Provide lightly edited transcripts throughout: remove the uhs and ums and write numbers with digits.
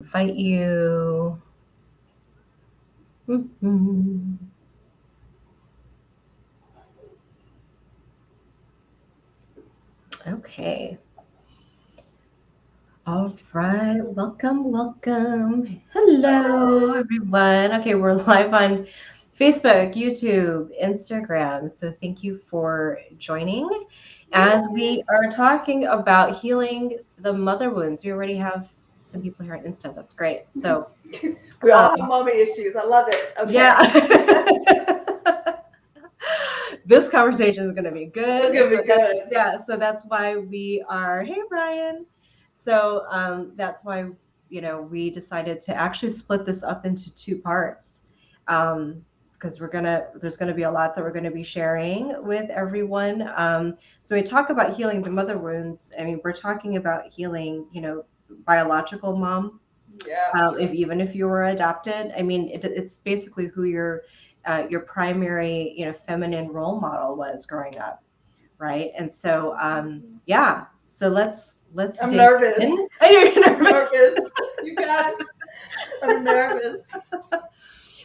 Invite you. Mhm. Okay. All right. Welcome, welcome. Hello, everyone. Okay, we're live on Facebook, YouTube, Instagram. So thank you for joining as we are talking about healing the mother wounds. We already have some people here on Insta. That's great. So, We all have um, mommy issues. I love it. Okay. yeah. This conversation is going to be It's good. gonna So be that's good. yeah. So that's why we are. Hey, Brian. So that's why we decided to actually split this up into two parts, because there's gonna be a lot that we're gonna be sharing with everyone. So we talk about healing the mother wounds. I mean, we're talking about healing, biological mom, Yeah. if even if you were adopted. I mean, it's basically who your primary feminine role model was growing up, right? And so yeah, so let's I'm dig nervous. in. Are you I'm nervous? nervous. You guys, I'm nervous.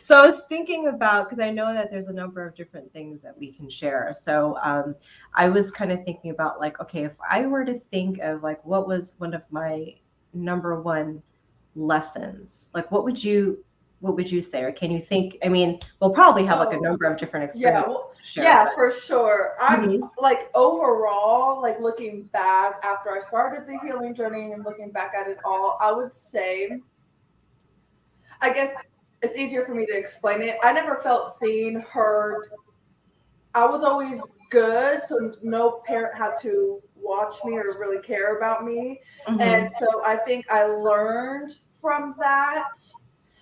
So I was thinking about, because I know that there's a number of different things that we can share. So I was kind of thinking about, like, okay, if I were to think of like what was one of my number one lessons, like what would you say, or can you think? I mean, we'll probably have like a Oh, number of different yeah. experiences Well, to share, yeah, but for sure. I Mhm. like overall, like looking back after I started the healing journey and looking back at it all, I would say, I guess it's easier for me to explain it. I never felt seen, heard. I was always good, so no parent had to watch me or really care about me. Mhm. And so I think I learned from that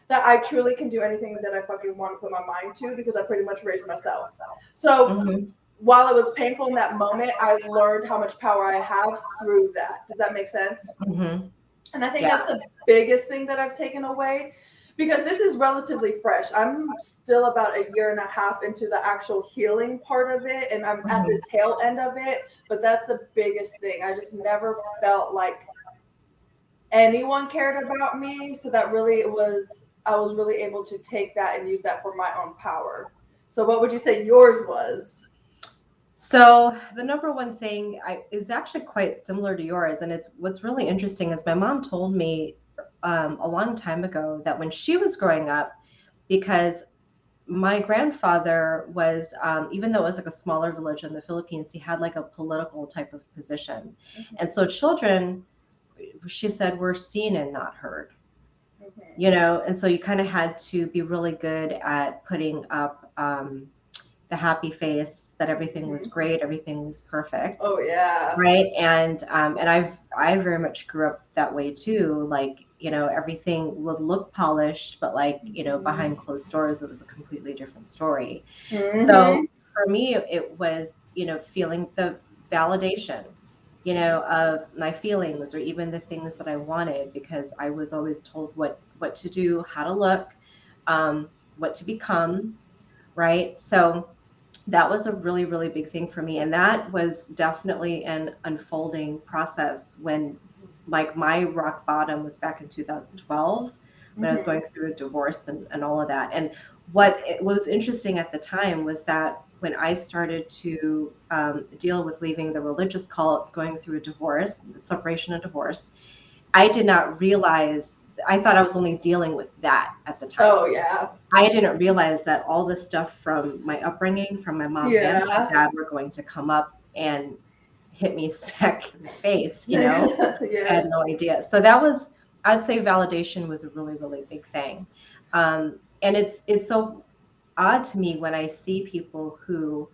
I truly can do anything that I fucking want to put my mind to because I pretty much raised myself. So Mhm. while it was painful in that moment, I learned how much power I have through that. Does that make sense? Mhm. And I think Yeah. that's the biggest thing that I've taken away because this is relatively fresh. I'm still about a year and a half into the actual healing part of it, and I'm at the Mhm. tail end of it. But that's the biggest thing. I just never felt like anyone cared about me. So that really it was, I was really able to take that and use that for my own power. So, what would you say yours was? So the number one thing is actually quite similar to yours, and it's what's really interesting is my mom told me a long time ago that when she was growing up, because my grandfather was, even though it was like a smaller village in the Philippines, he had like a political type of position, and Mm-hmm. so children, she said, were seen and not heard. Mm-hmm. And so you kind of had to be really good at putting up the happy face that everything was Mm-hmm. great, everything was perfect, Oh yeah. right? And I very much grew up that way too. Like, everything would look polished, but like, behind Mm-hmm. closed doors, it was a completely different story. So Mm-hmm. for me, it was, feeling the validation, of my feelings, or even the things that I wanted, because I was always told what to do, how to look, what to become, right? So that was a really, really big thing for me. And that was definitely an unfolding process when, like, my rock bottom was back in 2012 when I was Mm-hmm. going through a divorce and all of that. And what it was interesting at the time was that when I started to deal with leaving the religious cult, going through a divorce, separation and divorce, I did not realize, I thought I was only dealing with that at the time. Oh yeah. I didn't realize that all the stuff from my upbringing, from my mom and my Yeah. dad, were going to come up and hit me smack in the face. I had Yes. no idea. So that was, I'd say validation was a really, really big thing. And it's so odd to me when I see people who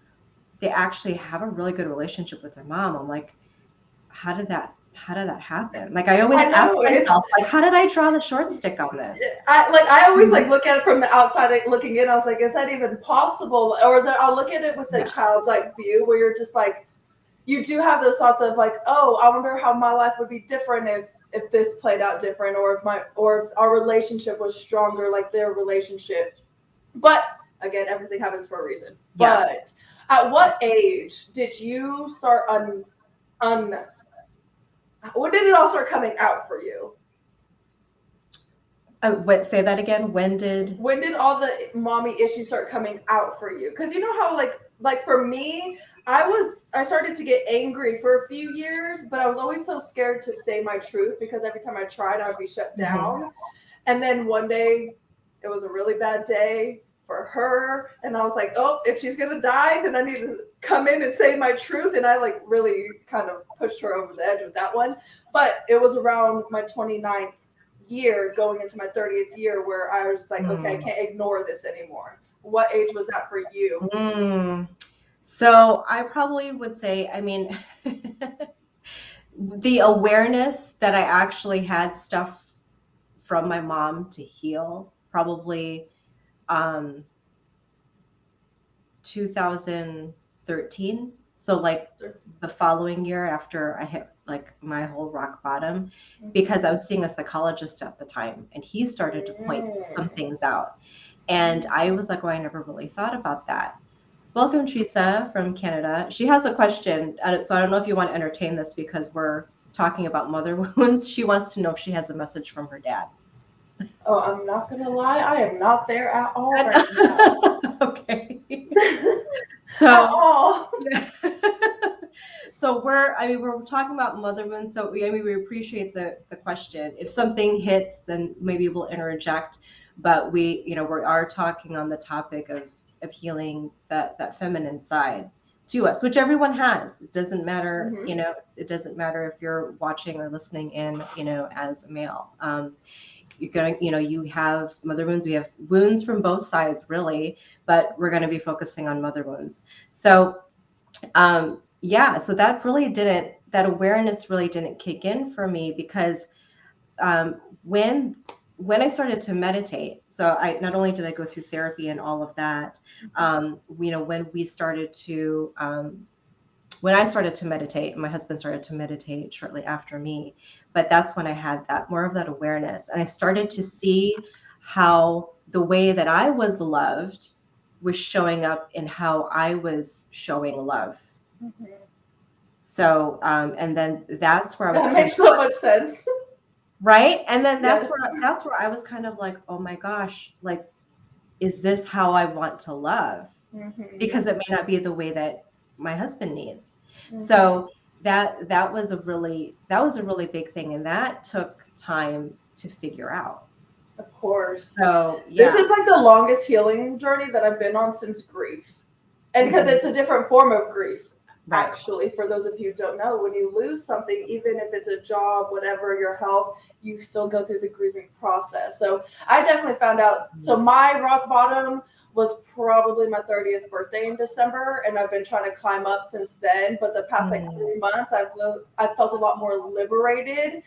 they actually have a really good relationship with their mom. I'm like, how did that happen? Like, I always I ask know it's myself, like, how did I draw the short stick on this? I always like Mhm. look at it from the outside looking in. I was like, is that even possible? Or I'll look at it with a Yeah. childlike view where you're just like, you do have those thoughts of like, oh, I wonder how my life would be different if this played out different, or if our relationship was stronger like their relationship. But again, everything happens for a reason. Yeah. But at what age did you start un when did it all start coming out for you? What? Say that again. When did? When did all the mommy issues start coming out for you? Because you know how like for me, I started to get angry for a few years, but I was always so scared to say my truth because every time I tried, I would be shut Mhm. down. And then one day, it was a really bad day for her, and I was like, oh, if she's gonna die, then I need to come in and say my truth. And I like really kind of pushed her over the edge with that one. But it was around my 29th year going into my 30th year where I was like, okay, I Mm. can't ignore this anymore. What age was that for you? Mm. So I probably would say, I mean, the awareness that I actually had stuff from my mom to heal, probably um, 2013. So like the following year after I hit like my whole rock bottom, because I was seeing a psychologist at the time and he started to point some things out. And I was like, oh, I never really thought about that. Welcome, Teresa from Canada. She has a question. So I don't know if you want to entertain this because we're talking about mother wounds. She wants to know if she has a message from her dad. Oh, I'm not gonna lie, I am not there at all right now. Okay. At So, all. yeah. So I mean, we're talking about mother wounds. So I mean, we appreciate the question. If something hits, then maybe we'll interject. But we are talking on the topic of healing that feminine side to us, which everyone has. It doesn't matter, Mm-hmm. it doesn't matter if you're watching or listening in, as a male. You're going to, you have mother wounds. We have wounds from both sides, really, but we're going to be focusing on mother wounds. So, yeah, so that awareness really didn't kick in for me because um, when when I started to meditate, so I not only did I go through therapy and all of that, when we started to when I started to meditate, my husband started to meditate shortly after me, but that's when I had that more of that awareness. And I started to see how the way that I was loved was showing up in how I was showing love. Mm-hmm. So, and then that's where I was That kind of makes so much sense. right. And then that's Yes. where I was kind of like, oh my gosh, like, is this how I want to love? Mm-hmm. Because it may not be the way that my husband needs. Mm-hmm. So that was a really big thing, and that took time to figure out. Of course. So This yeah. is like the longest healing journey that I've been on since grief. And because Mhm. it's a different form of grief, Right. actually, for those of you who don't know, when you lose something, even if it's a job, whatever, your health, you still go through the grieving process. So I definitely found out. So Mhm. my rock bottom was probably my 30th birthday in December, and I've been trying to climb up since then. But the past like Mhm. 3 months, I've felt a lot more liberated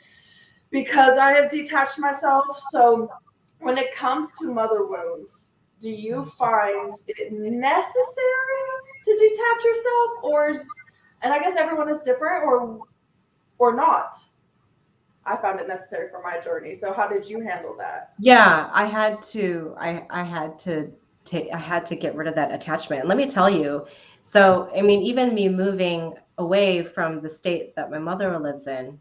because I have detached myself. So when it comes to mother wounds, do you find it necessary to detach yourself, and I guess everyone is different, or not? I found it necessary for my journey. So how did you handle that? Yeah, I had to get rid of that attachment. And let me tell you, so I mean, even me moving away from the state that my mother lives in,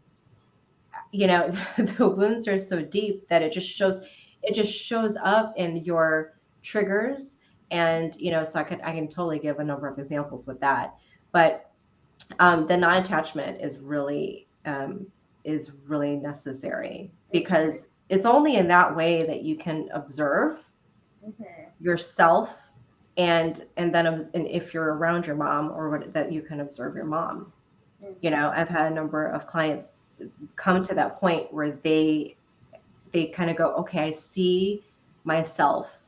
the wounds are so deep that it just shows up in your triggers. And so I can totally give a number of examples with that. But the non-attachment is really necessary because it's only in that way that you can observe Mm-hmm. yourself, and if you're around your mom, or what, that you can observe your mom. I've had a number of clients come to that point where they kind of go, okay, I see myself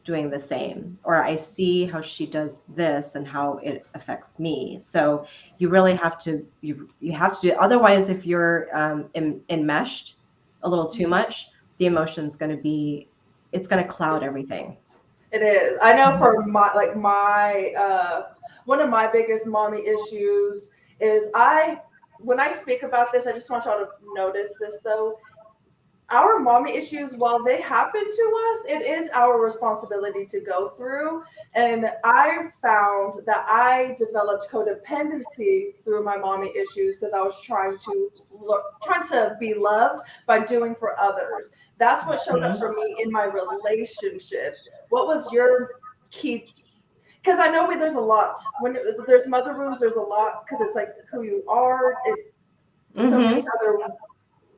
doing the same, or I see how she does this and how it affects me. So you have to do it. Otherwise, if you're enmeshed a little too Mm-hmm. much, the emotion's going to be it's going to cloud everything. It is. I know Mhm. for my one of my biggest mommy issues is when I speak about this, I just want y'all to notice this though. our mommy issues, while they happen to us, it is our responsibility to go through. And I found that I developed codependency through my mommy issues because I was trying to be loved by doing for others. That's what showed up Mhm. for me in my relationships. What was your key? Because I know there's a lot when there's mother wounds. There's a lot because it's like who you are. So many Mhm. other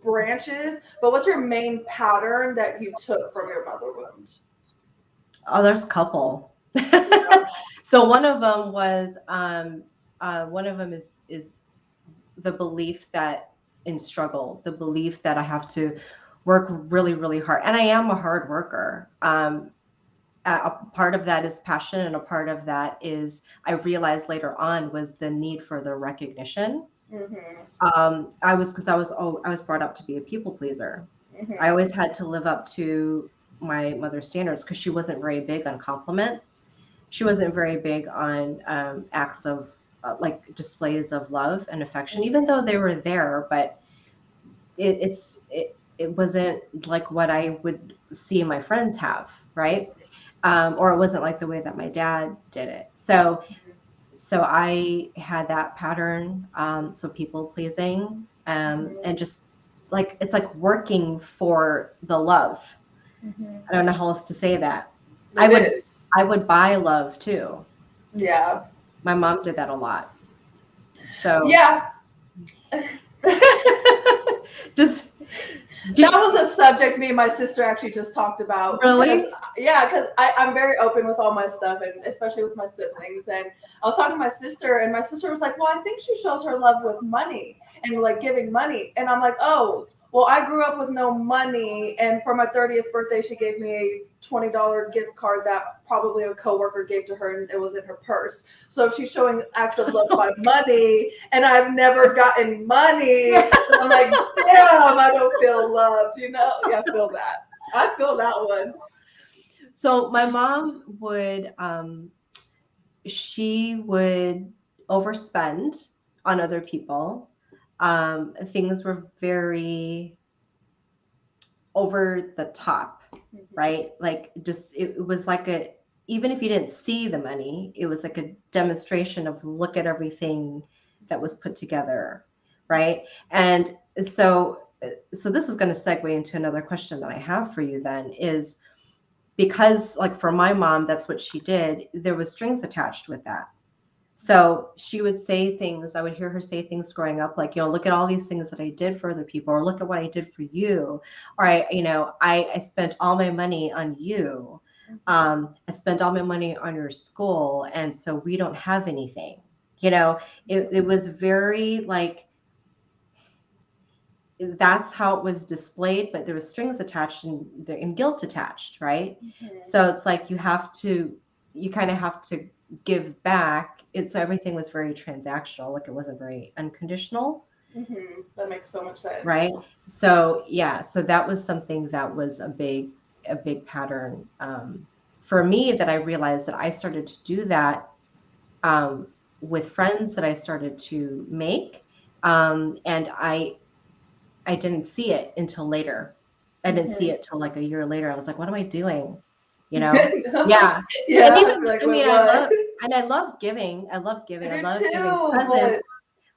branches, but what's your main pattern that you took from your mother wound? Oh, there's a couple. Yeah. So one of them was one of them is the belief that in struggle, the belief that I have to work really, really hard. And I am a hard worker. A part of that is passion, and a part of that is I realized later on was the need for the recognition. Mhm. I was brought up to be a people pleaser. I Mhm. always had to live up to my mother's standards because she wasn't very big on compliments. She wasn't very big on acts of like displays of love and affection, even though they were there, but it wasn't like what I would see my friends have, right? Or it wasn't like the way that my dad did it. So I had that pattern. So people pleasing, and just like it's like working for the love. Mhm. I don't know how else to say that. I It would is. I would buy love too. Yeah. My mom did that a lot. So Yeah. just That do was a subject me and my sister actually just talked about because really? yeah, because I'm very open with all my stuff and especially with my siblings. And I was talking to my sister and my sister was like, well, I think she shows her love with money and like giving money. And I'm like, oh, well, I grew up with no money. And for my 30th birthday, she gave me a $20 gift card that probably a coworker gave to her and it was in her purse. So if she's showing acts of love by money and I've never gotten money, and I'm like, damn, I don't feel loved, you know? Yeah, I feel that. I feel that one. So my mom would she would overspend on other people. Things were very over the top, right? Like just it was like a even if you didn't see the money, it was like a demonstration of look at everything that was put together, right? And so this is going to segue into another question that I have for you then is because like for my mom that's what she did, there was strings attached with that. So she would say things, I would hear her say things growing up, like, look at all these things that I did for other people, or look at what I did for you. Or I spent all my money on you. I spent all my money on your school. And so we don't have anything. It was very like that's how it was displayed, but there was strings attached and guilt attached, right? So it's like you kind of have to give back. So everything was very transactional, like it wasn't very unconditional, That makes so much sense. right? So yeah, so that was something that was a big pattern for me that I realized that I started to do that um, with friends that I started to make, and I didn't see it until later. I didn't see it till like a year later. I was like, what am I doing? You know? Yeah. And Yeah, even, like, I wait, mean, what? I love giving. I love I giving. I do love giving too, but presents,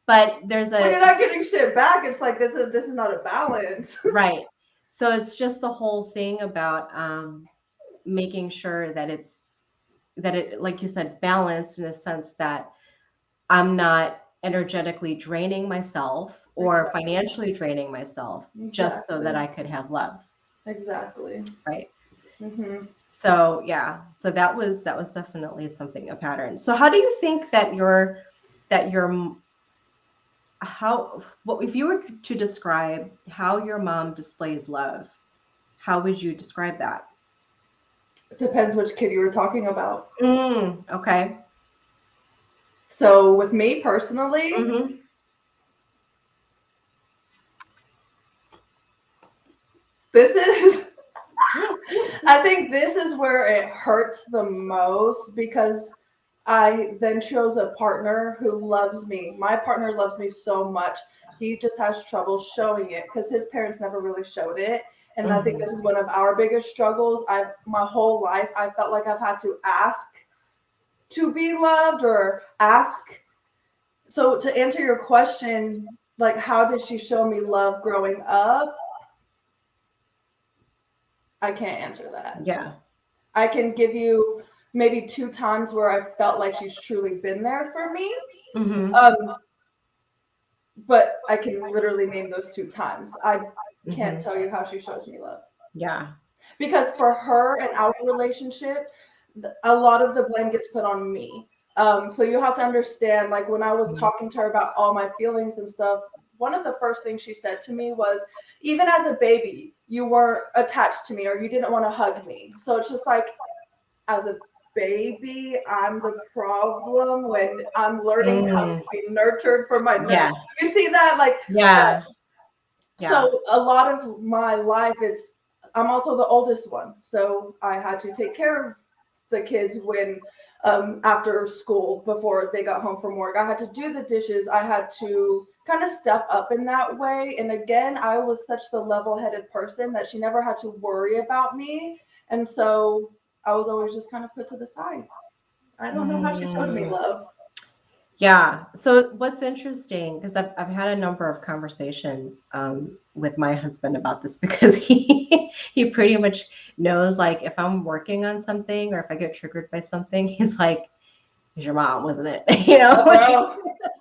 but there's when you're a, not getting shit back, it's like this is not a balance. right. So it's just the whole thing about making sure that it, like you said, balanced in a sense that I'm not energetically draining myself or Exactly. financially draining myself just so that Exactly. I could have love, Exactly. right? hmm So yeah, so that was definitely something a pattern. So how do you think that your how what if you were to describe how your mom displays love, how would you describe that? Depends which kid you were talking about. Okay. So with me personally, Mm-hmm. this is I think this is where it hurts the most because I then chose a partner who loves me. My partner loves me so much. He just has trouble showing it because his parents never really showed it. And I think Mhm. this is one of our biggest struggles. My whole life I felt like I've had to ask to be loved or ask. So to answer your question, like how did she show me love growing up? I can't answer that. Yeah. I can give you maybe 2 times where I felt like she's truly been there for me. Mhm. Um, but I can literally name those 2 times. I can't Mhm. tell you how she shows me love. Yeah. Because for her and our relationship, a lot of the blame gets put on me. So you have to understand, like when I was Mhm. talking to her about all my feelings and stuff, one of the first things she said to me was, even as a baby, you weren't attached to me or you didn't want to hug me. So it's just like, as a baby, I'm the problem when I'm learning how to Mm. be nurtured for my nurture. Yeah. You see that? Like, Yeah. Yeah. so a lot of my life, I'm also the oldest one, so I had to take care of the kids when after school before they got home from work. I had to do the dishes. I had to kind of step up in that way. And again, I was such the level-headed person that she never had to worry about me, and so I was always just kind of put to the side. I don't know how she showed me Mm. love. Yeah. So what's interesting, because I've had a number of conversations with my husband about this because he pretty much knows like if I'm working on something or if I get triggered by something, he's like, "It's your mom, wasn't it?" Oh, Like, bro,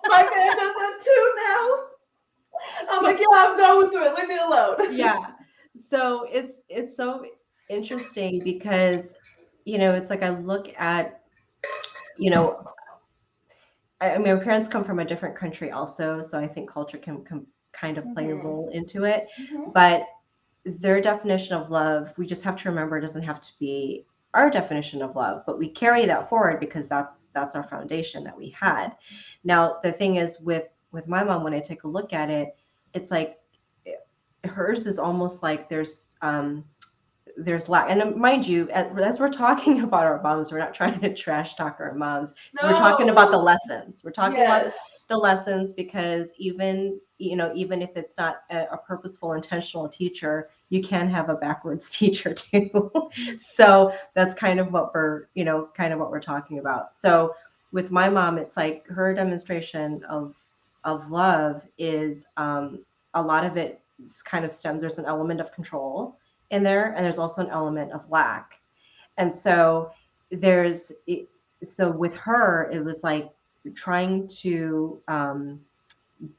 my man does that too now. I'm like, yeah, I'm going through it. Leave me alone. yeah. So it's so interesting because it's like I look at you know I mean, my parents come from a different country also, so I think culture can kind of play a Mm-hmm. role into it. Mm-hmm. But their definition of love, we just have to remember it doesn't have to be our definition of love, but we carry that forward because that's our foundation that we had. Now, the thing is with my mom, when I take a look at it, it's like hers is almost like there's lack. And mind you, as we're talking about our moms, we're not trying to trash talk our moms. We're talking about the No. lessons. We're talking about Yes. the lessons because even if it's not a purposeful, intentional teacher, you can have a backwards teacher too. So that's kind of what we're talking about. So with my mom, it's like her demonstration of love is a lot of it kind of stems. There's an element of control in there, and there's also an element of lack. And so there's so with her, it was like trying to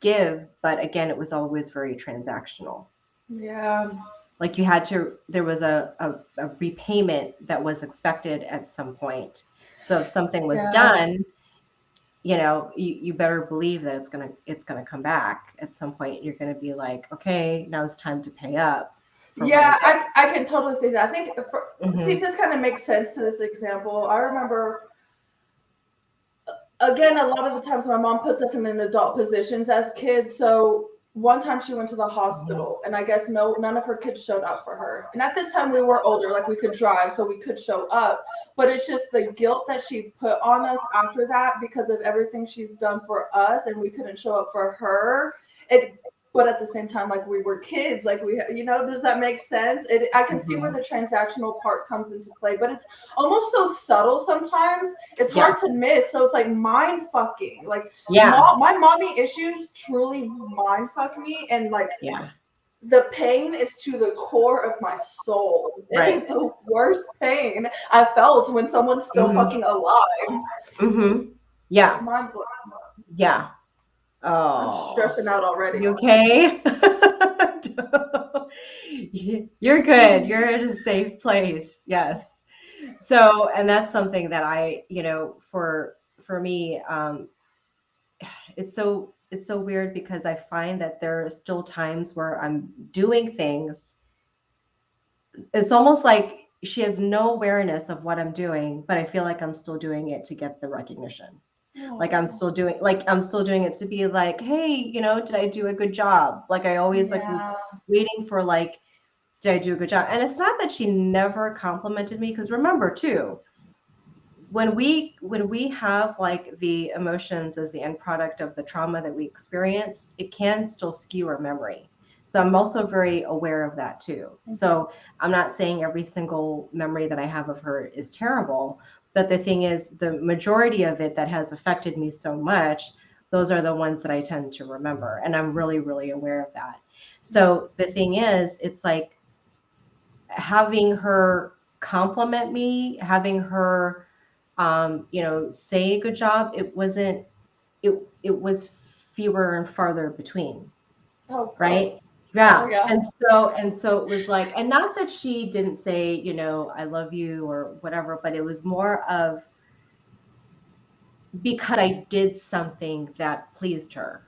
give, but again, it was always very transactional. Yeah. Like there was a repayment that was expected at some point. So if something was Yeah. done, you better believe that it's gonna come back at some point. You're gonna be like, okay, now it's time to pay up for what I Yeah, did. I can totally see that. I think see if Hmm. this kind of makes sense to this example. I remember again, a lot of the times my mom puts us in an adult positions as kids. So one time she went to the Hmm. hospital, and I guess none of her kids showed up for her. And at this time we were older, like we could drive, so we could show up. But it's just the guilt that she put on us after that because of everything she's done for us, and we couldn't show up for her. It but at the same time, like we were kids, like does that make sense? I can see where Hmm. the transactional part comes into play, but it's almost so subtle sometimes it's hard Yes. to miss. So it's like mind fucking. Like Yeah. my mommy issues truly mind fuck me, and like Yeah. the pain is to the core of my soul. It Right. is the worst pain I felt when someone's still Hmm. fucking alive. Hmm. It's Yeah. mind blowing. Yeah. I'm Oh, stressing out already. you okay? You're good. You're in a safe place. Yes. So, and that's something that for me, it's so weird because I find that there are still times where I'm doing things. It's almost like she has no awareness of what I'm doing, but I feel like I'm still doing it to get the recognition. Like Oh, I'm still doing it to be like, hey, did I do a good job? Like I always like was yeah. waiting for like, did I do a good job? And it's not that she never complimented me, because remember too, when we have like the emotions as the end product of the trauma that we experienced, it can still skew our memory. So I'm also very aware of that too. Mhm. So I'm not saying every single memory that I have of her is terrible, but the thing is, the majority of it that has affected me so much, those are the ones that I tend to remember. And I'm really, really aware of that. So the thing is, it's like having her compliment me, having her, say good job. It wasn't, it was fewer and farther between, Oh, right? oh Yeah. yeah. And so it was like, and not that she didn't say, I love you or whatever, but it was more of because I did something that pleased her,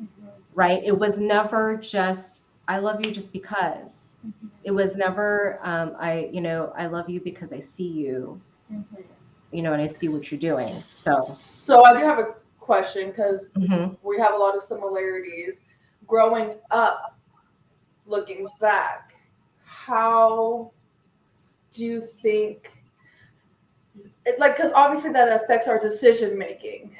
Mhm. right? It was never just, I love you just because. It was never, I love you because I see you, Mhm. and I see what you're doing. So, So I do have a question because mhm. we have a lot of similarities. Growing up, looking back, how do you think, like, because obviously that affects our decision making.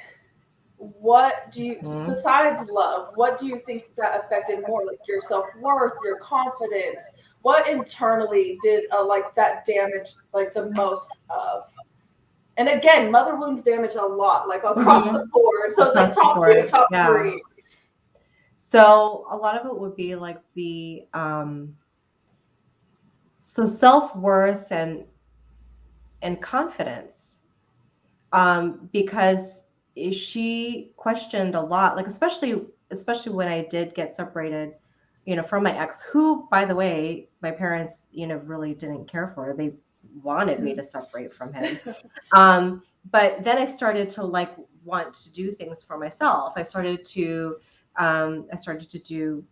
What do you, Mhm. besides love, what do you think that affected more, like your self worth, your confidence? What internally did like that damage like the most of? And again, mother wounds damage a lot, like across the Mhm. board. So it's like Across the top two, board. top Yeah. three. So a lot of it would be like so self-worth and confidence. Because she questioned a lot, like especially when I did get separated, from my ex, who, by the way, my parents, really didn't care for. They wanted me to separate from him. But then I started to like want to do things for myself. I started to do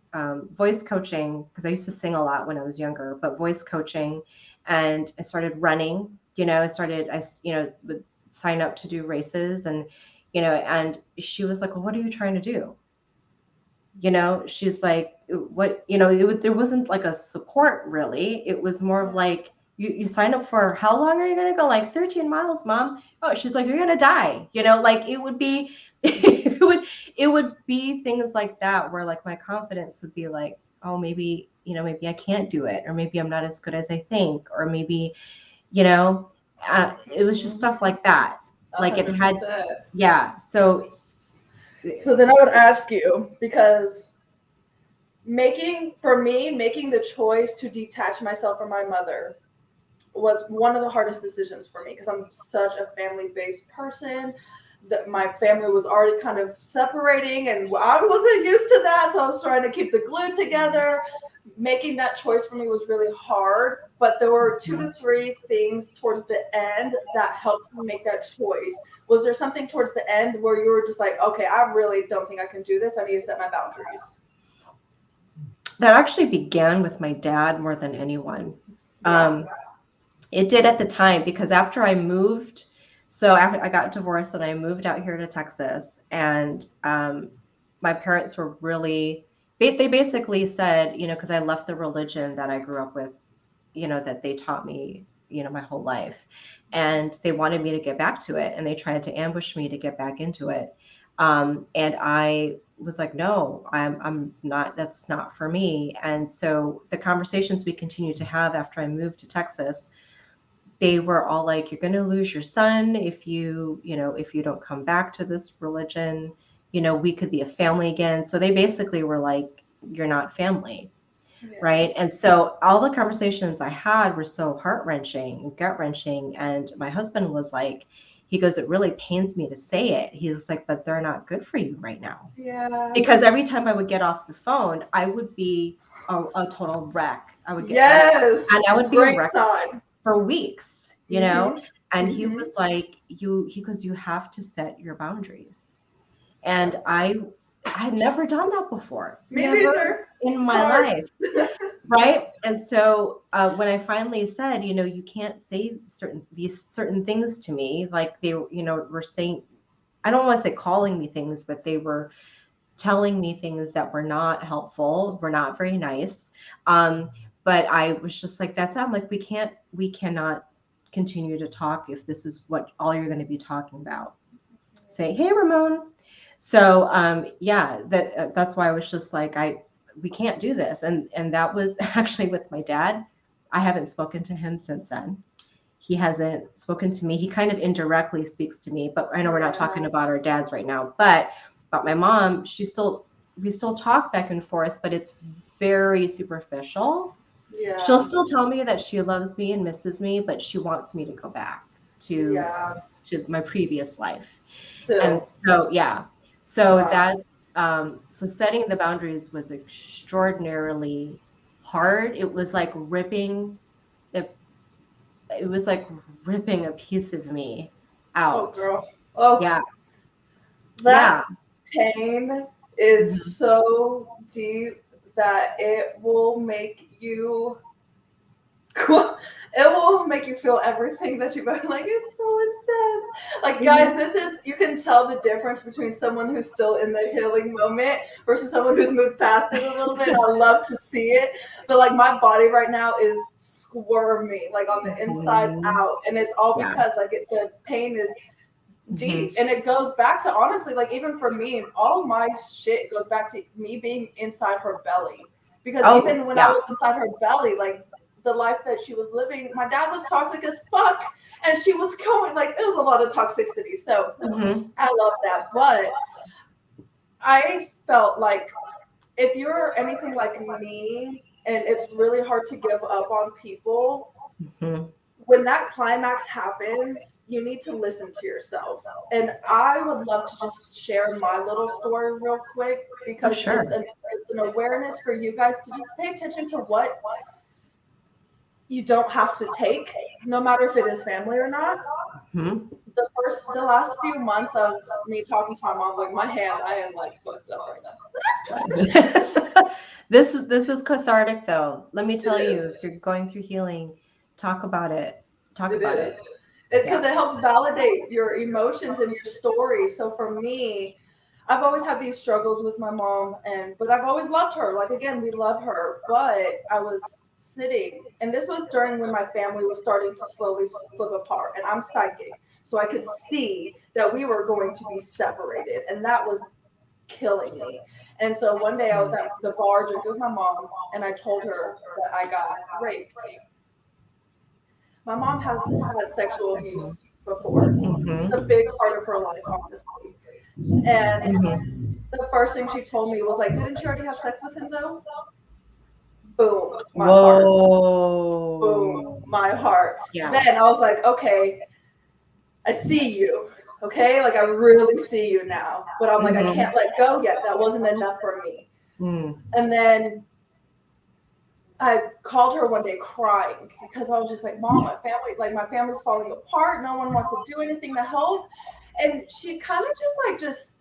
voice coaching because I used to sing a lot when I was younger, but voice coaching, and I started running. Would sign up to do races, and she was like, well, what are you trying to do? She's like, what, there wasn't like a support really. It was more of like, you sign up for how long are you going to go? Like 13 miles, mom. Oh, she's like, you're going to die. Like it would be, it would be things like that where like my confidence would be like, oh, maybe I can't do it, or maybe I'm not as good as I think, or maybe, you know, it was just stuff like that. Like it had, 100%. yeah. So, So then I would ask you, because making the choice to detach myself from my mother was one of the hardest decisions for me because I'm such a family based person. That my family was already kind of separating and I wasn't used to that. So I was trying to keep the glue together. Making that choice for me was really hard, but there were two to three things towards the end that helped me make that choice. Was there something towards the end where you were just like, okay, I really don't think I can do this. I need to set my boundaries? that actually began with my dad more than anyone. Yeah. It did at the time because after I moved, so after I got divorced and I moved out here to Texas, and my parents were really, they basically said, because I left the religion that I grew up with, that they taught me, my whole life, and they wanted me to get back to it, and they tried to ambush me to get back into it. And I was like, no, I'm not, that's not for me. And so the conversations we continued to have after I moved to Texas, they were all like, you're going to lose your son if you don't come back to this religion. We could be a family again. So they basically were like, you're not family, Yeah. right? And so all the conversations I had were so heart-wrenching and gut-wrenching, and my husband was like, he goes, it really pains me to say it. He's like, but they're not good for you right now. Yeah. Because every time I would get off the phone, I would be a total wreck. I would get, Yes. and I would be a Great wreck sign. for weeks, Mm-hmm. and he Mm-hmm. was like, he goes, you have to set your boundaries. And I had never done that before, Me never neither. in It's my hard. life, right? And so when I finally said, you can't say certain things to me, like they, were saying, I don't want to say calling me things, but they were telling me things that were not helpful, were not very nice. Um, but I was just like, that's it. I'm like, we cannot continue to talk if this is what all you're going to be talking about. Say, hey, Ramon. So yeah, that's why I was just like, we can't do this. And that was actually with my dad. I haven't spoken to him since then. He hasn't spoken to me. He kind of indirectly speaks to me, but I know we're not talking about our dads right now. But about my mom, we still talk back and forth, but it's very superficial. She'll Yeah. still tell me that she loves me and misses me, but she wants me to go back to Yeah. my previous life. And Still. so, yeah. So Wow. that's so setting the boundaries was extraordinarily hard. It was like ripping it it was like ripping a piece of me Oh, out. girl. Oh, Yeah. that Yeah. pain is Mhm. so deep that it will make you it will make you feel everything that you've been like. It's so intense. Like, guys, Mhm. this is, you can tell the difference between someone who's still in the healing moment versus someone who's moved past it a little bit. I love to see it, but like my body right now is squirming, like on the inside Mhm. out, and it's all Yeah. because like the pain is Mhm. deep, and it goes back to, honestly, like even for me, all my shit goes back to me being inside her belly, because Oh, even when I yeah. was inside her belly, like the life that she was living, my dad was toxic as fuck, and she was going, like, it was a lot of toxicity. So Mhm. I love that, but I felt like if you're anything like me and it's really hard to give up on people, Mhm. when that climax happens, you need to listen to yourself. And I would love to just share my little story real quick, Oh, because sure. it's an awareness for you guys to just pay attention to what you don't have to take, no matter if it is family or not. Mhm. The last few months of me talking to my mom, like my hand, I am like fucked up right now. This is cathartic though. Let me It tell is. you, if you're going through healing, talk about it. Talk It about it. is. Because Yeah. it helps validate your emotions and your story. So for me, I've always had these struggles with my mom, and but I've always loved her. Like, again, we love her, but I was sitting, and this was during when my family was starting to slowly slip apart, and I'm psychic, so I could see that we were going to be separated, and that was killing me. And so one day I was at the bar drinking with my mom, and I told her that I got raped. My mom has had sexual abuse before. It's a Mhm. big part of her life, honestly. And Mhm. the first thing she told me was like, "Didn't you already have sex with him though?" Boom, my heart. Boom, Whoa. my heart. Yeah. Then I was like, okay, I see you. Okay, like I really see you now. But I'm like, I Mhm. can't let go yet. That wasn't enough for me. Mm. And then I called her one day crying because I was just like, Mom, my family's falling apart. No one wants to do anything to help. And she kind of just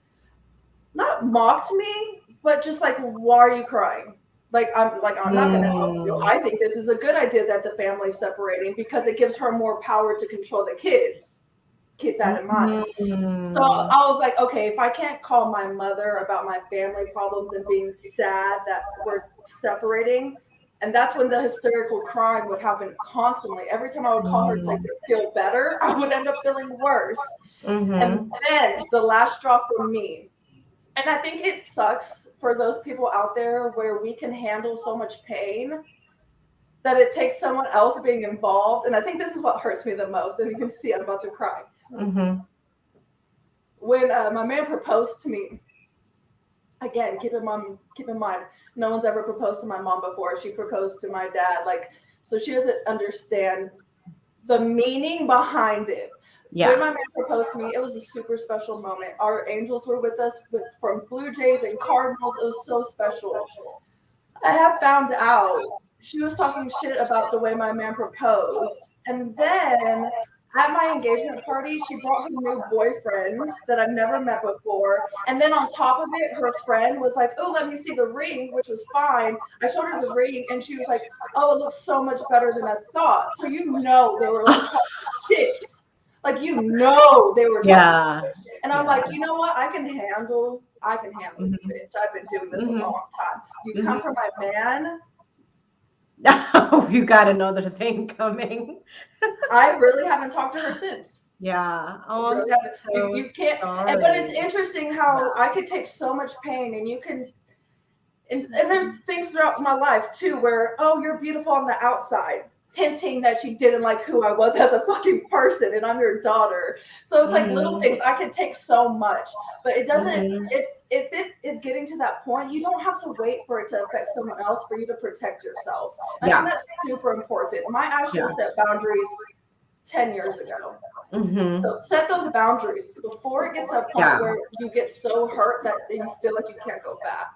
not mocked me, but just like, why are you crying? I'm not gonna help you. Mm. I think this is a good idea that the family's separating because it gives her more power to control the kids. Keep that in mind. So Mhm. I was like, okay, if I can't call my mother about my family problems and being sad that we're separating, and that's when the hysterical crying would happen constantly. Every time I would call her to Mm. feel better, I would end up feeling worse. And Mhm. then the last straw for me, and I think it sucks for those people out there where we can handle so much pain that it takes someone else being involved. And I think this is what hurts me the most. And you can see I'm about to cry. Mhm. When my man proposed to me, again, keep in mind, no one's ever proposed to my mom before. She proposed to my dad, like, so she doesn't understand the meaning behind it. When Yeah. my man proposed to me, it was a super special moment. Our angels were with us from Blue Jays and Cardinals. It was so special. I have found out she was talking shit about the way my man proposed. And then at my engagement party, she brought her new boyfriend that I've never met before. And then on top of it, her friend was like, "Oh, let me see the ring," which was fine. I showed her the ring and she was like, "Oh, it looks so much better than I thought." So they were like talking shit. Like they were talking Yeah. shit. And I'm like, Yeah. you know what? I can handle you, Mhm. bitch. I've been doing this a Mhm. long time. You come Mhm. for my man, Oh, you got another thing coming. I really haven't talked to her since. Yeah. I Oh, I'm really haven't. so You can't. But it's sorry. interesting how I could take so much pain, and you can. And there's things throughout my life too where, oh, you're beautiful on the outside, hinting that she didn't like who I was as a fucking person, and I'm your daughter. So it's like little Mm-hmm. things. I can take so much, but it doesn't. Mm-hmm. If it is getting to that point, you don't have to wait for it to affect someone else for you to protect yourself. I think Yeah. that's super important. My Yeah. actual set boundaries 10 years ago. Mm-hmm. So set those boundaries before it gets to a point Yeah. where you get so hurt that you feel like you can't go back.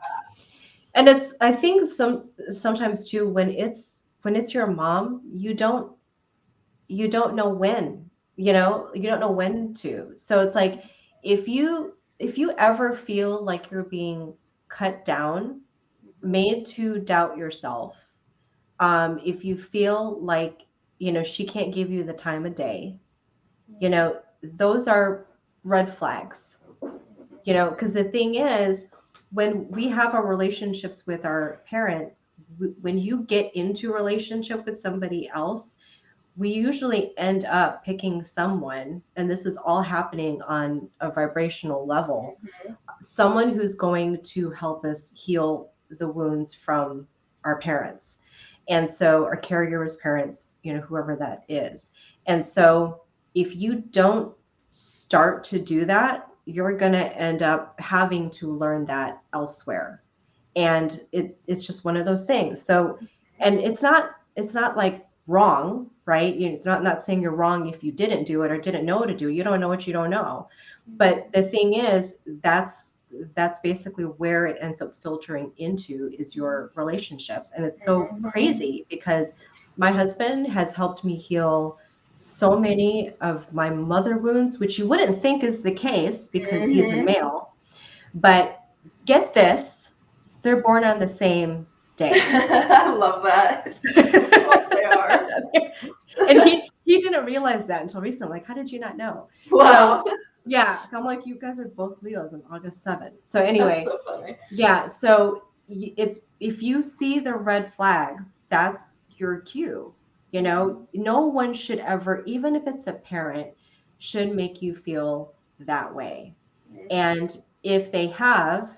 And it's, I think sometimes too, when it's your mom, you don't know when, you don't know when to. So it's like, if you ever feel like you're being cut down, made to doubt yourself, if you feel like, she can't give you the time of day, those are red flags, because the thing is, when we have our relationships with our parents, when you get into a relationship with somebody else, we usually end up picking someone, and this is all happening on a vibrational level, someone who's going to help us heal the wounds from our parents. And so our caregivers' parents, whoever that is. And so if you don't start to do that, you're going to end up having to learn that elsewhere. And it's just one of those things. So, and it's not like wrong, right? It's not saying you're wrong if you didn't do it or didn't know to do it. You don't know what you don't know. But the thing is, that's basically where it ends up filtering into, is your relationships. And it's so crazy because my husband has helped me heal so many of my mother wounds, which you wouldn't think is the case because he's a male. But get this, they're born on the same day. I love that. Of course they are. And he didn't realize that until recently. Like, how did you not know? Wow. So yeah, I'm like, you guys are both Leos on August 7th. So That's anyway, so funny. yeah. So it's, if you see the red flags, that's your cue. No one should ever, even if it's a parent, should make you feel that way. And if they have,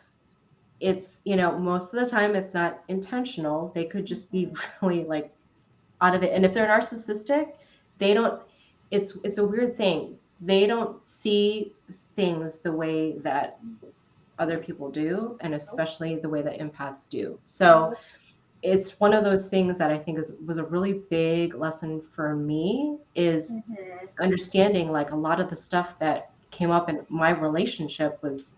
it's, most of the time it's not intentional. They could just be really like out of it. And if they're narcissistic, they don't, it's a weird thing. They don't see things the way that other people do, and especially the way that empaths do. So it's one of those things that I think was a really big lesson for me, is understanding like a lot of the stuff that came up in my relationship was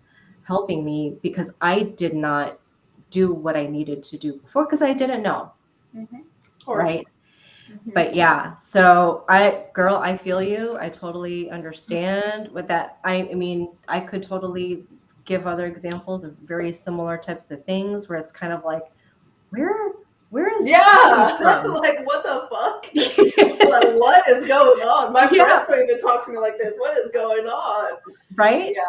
helping me because I did not do what I needed to do before because I didn't know. Of course. Right. But yeah, so I feel you. I totally understand with that. I mean, I could totally give other examples of very similar types of things where it's kind of like, where is this coming from? Like, what the fuck? Like, what is going on? My friends don't even talk to me like this. What is going on? Right? Yeah.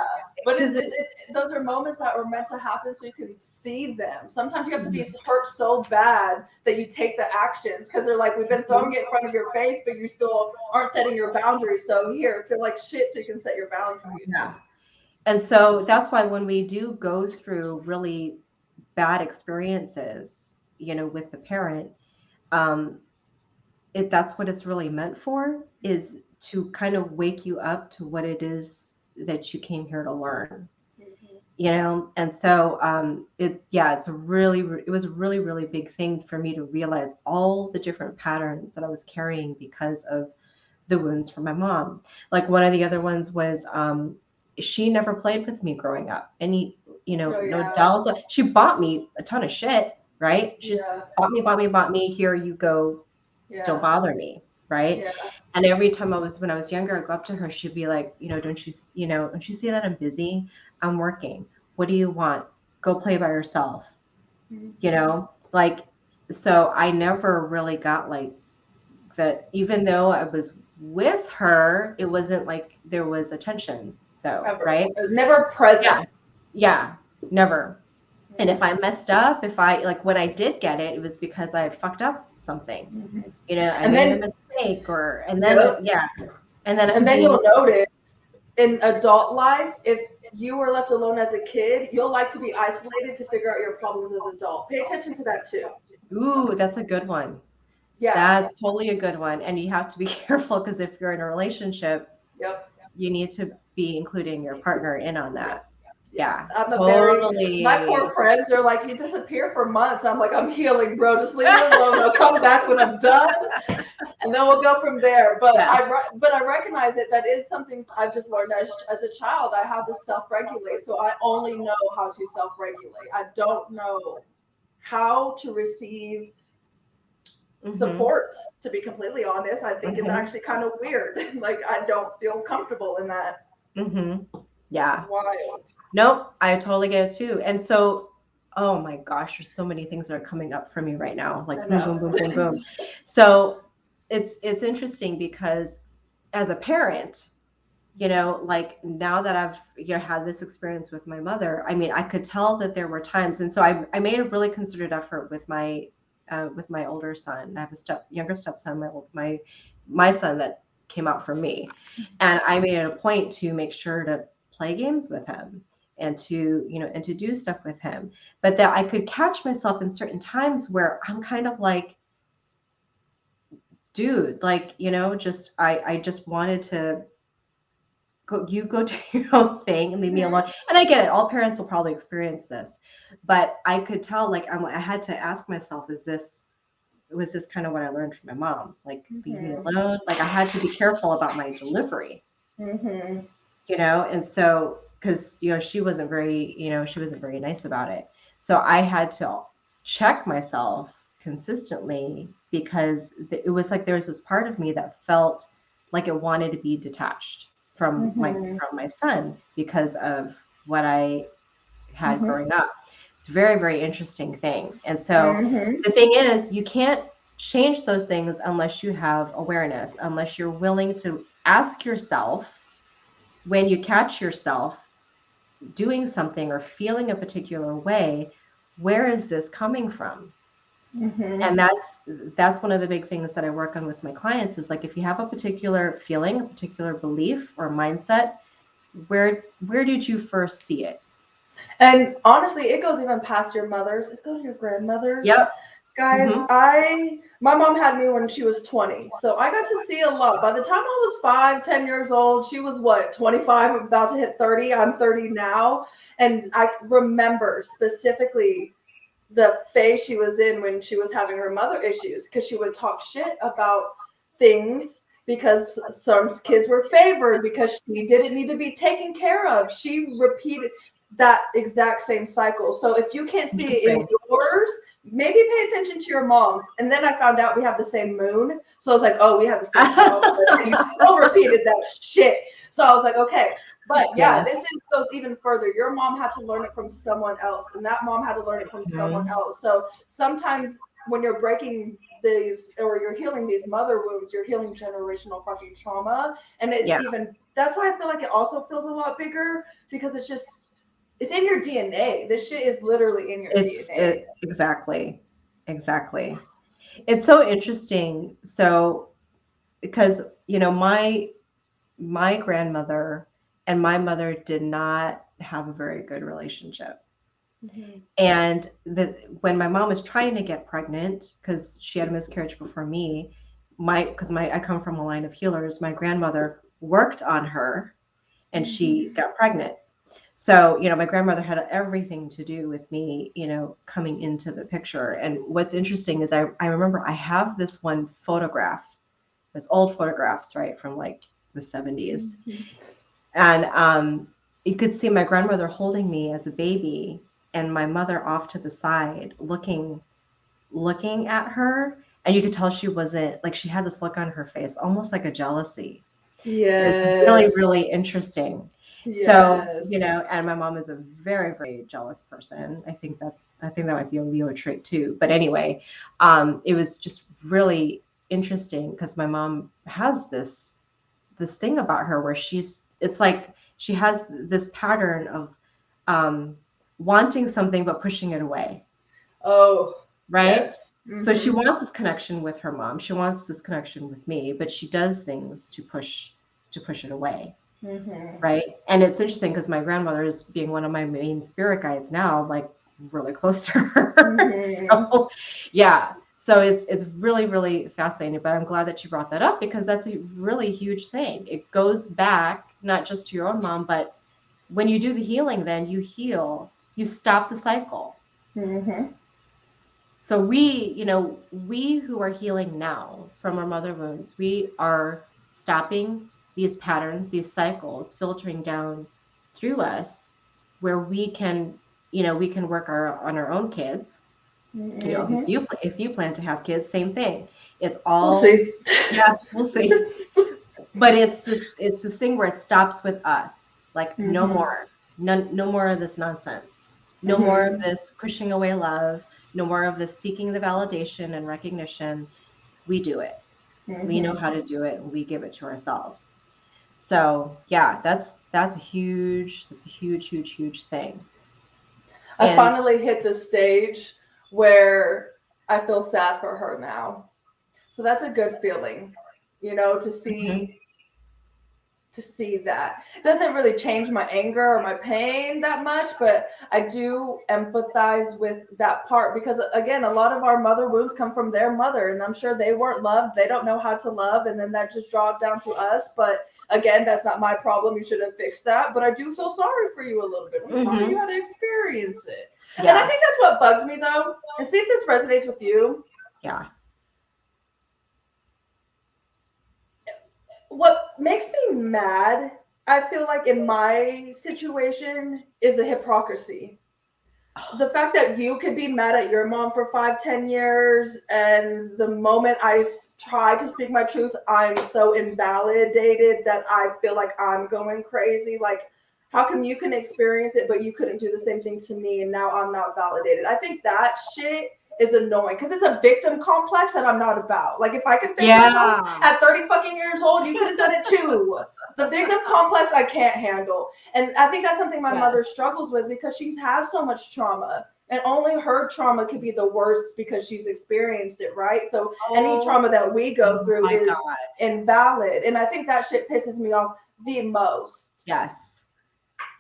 But those are moments that were meant to happen so you can see them. Sometimes you have to be hurt so bad that you take the actions because they're like, we've been throwing it in front of your face, but you still aren't setting your boundaries. So here, feel like shit so you can set your boundaries. Yeah. And so that's why when we do go through really bad experiences, with the parent, that's what it's really meant for, is to kind of wake you up to what it is that you came here to learn. And so it was a really, really big thing for me to realize all the different patterns that I was carrying because of the wounds from my mom. Like one of the other ones was she never played with me growing up. No dolls. She bought me a ton of shit, right? She just bought me, here you go. Don't bother me, right? Yeah. And every time when I was younger, I'd go up to her, she'd be like, don't you see that I'm busy? I'm working. What do you want? Go play by yourself. Like, so I never really got like that, even though I was with her, it wasn't like there was attention though, Ever. right? It was never present. Yeah, never. And if I messed up, when I did get it, it was because I fucked up something, I made a mistake, and then you'll notice in adult life, if you were left alone as a kid, you'll like to be isolated to figure out your problems as an adult. Pay attention to that too. Ooh, that's a good one. Yeah. That's totally a good one. And you have to be careful because if you're in a relationship, Yep. you need to be including your partner in on Yep. that. Yeah. Yeah, I'm a very my poor totally. friends are like, you disappear for months. I'm like, I'm healing, bro. Just leave me alone. I'll come back when I'm done, and then we'll go from there. Yes. But I recognize it. That is something I've just learned as a child. I have to self regulate, so I only know how to self regulate. I don't know how to receive Mhm. support. To be completely honest, I think it's Mhm. actually kind of weird. Like I don't feel comfortable in that. Mhm. It's Yeah. wild. Nope, I totally get it too. And so, oh my gosh, there's so many things that are coming up for me right now, I like boom, know. boom, boom, boom, boom. So it's interesting because as a parent, like now that I've had this experience with my mother, I mean, I could tell that there were times, and so I made a really concerted effort with my older son. I have a younger stepson, my son that came out from me, and I made it a point to make sure to play games with him and to do stuff with him, but that I could catch myself in certain times where I'm kind of like, dude, like just I just wanted to go do your own thing and leave me alone. Mhm. And I get it. All parents will probably experience this, but I could tell, like, I had to ask myself, was this kind of what I learned from my mom? Like, leave me Mhm. alone. Like, I had to be careful about my delivery, Mhm. and so because she wasn't very nice about it. So I had to check myself consistently because it was like there was this part of me that felt like it wanted to be detached Mhm. from my son because of what I had Mhm. growing up. It's a very, very interesting thing. And so Mhm. the thing is, you can't change those things unless you have awareness, unless you're willing to ask yourself when you catch yourself doing something or feeling a particular way, where is this coming from? Mhm. And that's one of the big things that I work on with my clients is like if you have a particular feeling, a particular belief or mindset, where did you first see it? And honestly, it goes even past your mothers. It goes to your grandmothers. Yep. Guys, Mm-hmm. my mom had me when she was 20. So I got to see a lot. By the time I was 5, 10 years old, she was what, 25, about to hit 30. I'm 30 now. And I remember specifically the phase she was in when she was having her mother issues because she would talk shit about things because some kids were favored because she didn't need to be taken care of. She repeated that exact same cycle. So if you can't see it in Interesting. yours, maybe pay attention to your mom's. And then I found out we have the same moon. So I was like, oh, we have the same childhood. And you still repeated that shit. So I was like, okay, but yeah, Yeah. goes even further. Your mom had to learn it from someone else, and that mom had to learn it from someone Mhm. else. So sometimes when you're breaking these or you're healing these mother wounds, you're healing generational fucking trauma. And it's Yeah. even that's why I feel like it also feels a lot bigger because it's in your DNA. This shit is literally in your DNA. Exactly. Exactly. It's so interesting. So because my grandmother and my mother did not have a very good relationship. Mhm. And when my mom was trying to get pregnant, because she had a miscarriage before me, I come from a line of healers, my grandmother worked on her and she got pregnant. So, my grandmother had everything to do with me, coming into the picture. And what's interesting is I remember I have this one photograph, this old photographs, right, from like the 70s. Mhm. And you could see my grandmother holding me as a baby and my mother off to the side looking at her. And you could tell she wasn't like she had this look on her face, almost like a jealousy. It's really, Yes. really interesting. So, Yes. and my mom is a very, very jealous person. I think that might be a Leo trait too. But anyway, it was just really interesting because my mom has this thing about her where it's like she has this pattern of um, wanting something but pushing it away, Oh, right? yes. So she Mhm. wants this connection with her mom. She wants this connection with me, but she does things to push it away. Mm-hmm. right? And it's interesting because my grandmother is being one of my main spirit guides now, I'm like really close to her. Mm-hmm. So yeah. So it's really, really fascinating. But I'm glad that you brought that up because that's a really huge thing. It goes back not just to your own mom, but when you do the healing, then you heal, you stop the cycle. Mm-hmm. So we who are healing now from our mother wounds, we are stopping these patterns, these cycles filtering down through us where we can, we can work on our own kids. If Mm-hmm. you plan to have kids, same thing. It's We'll all, see. yeah, we'll see. But it's this thing where it stops with us. Like no Mm-hmm. more. No more of this nonsense. No more of Mm-hmm. this pushing away love. No more of this seeking the validation and recognition. We do it. We know Mm-hmm. how to do it and we give it to ourselves. So yeah, that's a huge, huge, huge thing. I And finally hit the stage where I feel sad for her now. So that's a good feeling, you know, mhm, to see that. It doesn't really change my anger or my pain that much, but I do empathize with that part because, again, a lot of our mother wounds come from their mother, and I'm sure they weren't loved. They don't know how to love, and then that just dropped down to us. But again, that's not my problem. You should have fixed that. But I do feel sorry for you a little bit. I'm sorry you mhm, had to experience it. And I yeah, think that's what bugs me, though. And see if this resonates with you. yeah, What makes me mad, I feel like in my situation, is the hypocrisy. The fact that you could be mad at your mom for 5, 10 years, and the moment I try to speak my truth, I'm so invalidated that I feel like I'm going crazy. Like, how come you can experience it, but you couldn't do the same thing to me, and now I'm not validated? I think that shit is annoying because it's a victim complex that I'm not about. Like, if I could fix myself yeah, at 30 fucking years old, you could have done it too. The victim complex I can't handle. And I think that's something my yes, mother struggles with because she's had so much trauma. And only her trauma could be the worst because she's experienced it, right? So any oh trauma that we go through my is god, invalid. And I think that shit pisses me off the most. yes.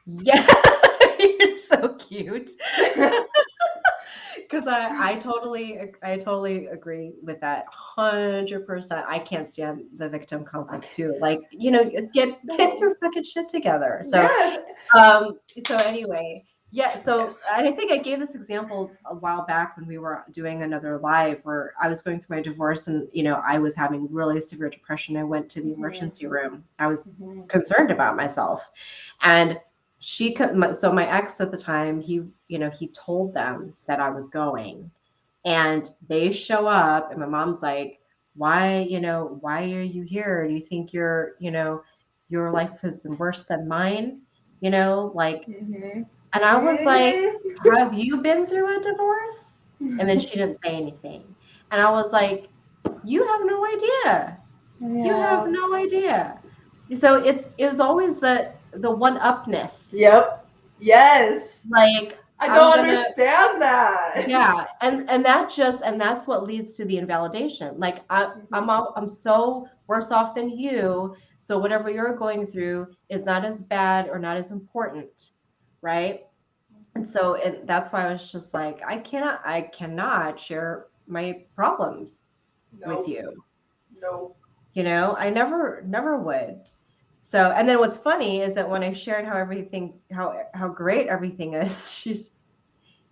Yeah, you're so cute. Because I totally agree with that 100%. I can't stand the victim complex too. Like, get No. your fucking shit together. So, Yes. anyway, yeah. So Yes. I think I gave this example a while back when we were doing another live where I was going through my divorce and I was having really severe depression. I went to the Mm-hmm. emergency room. I was Mm-hmm. concerned about myself, and so my ex at the time, he told them that I was going, and they show up and my mom's like, why are you here? Do you think your life has been worse than mine? Like, Mm-hmm. and I was like, Mm-hmm. have you been through a divorce? And then she didn't say anything. And I was like, you have no idea. You have Yeah. no idea. So it was always the one upness. Yep. Yes. Like, I I'm don't gonna, understand that. yeah, and that's what leads to the invalidation. Like, I'm so worse off than you, so whatever you're going through is not as bad or not as important, right? And so that's why I was just like, I cannot share my problems with No. you. No. I never would. So, and then what's funny is that when I shared how great everything is,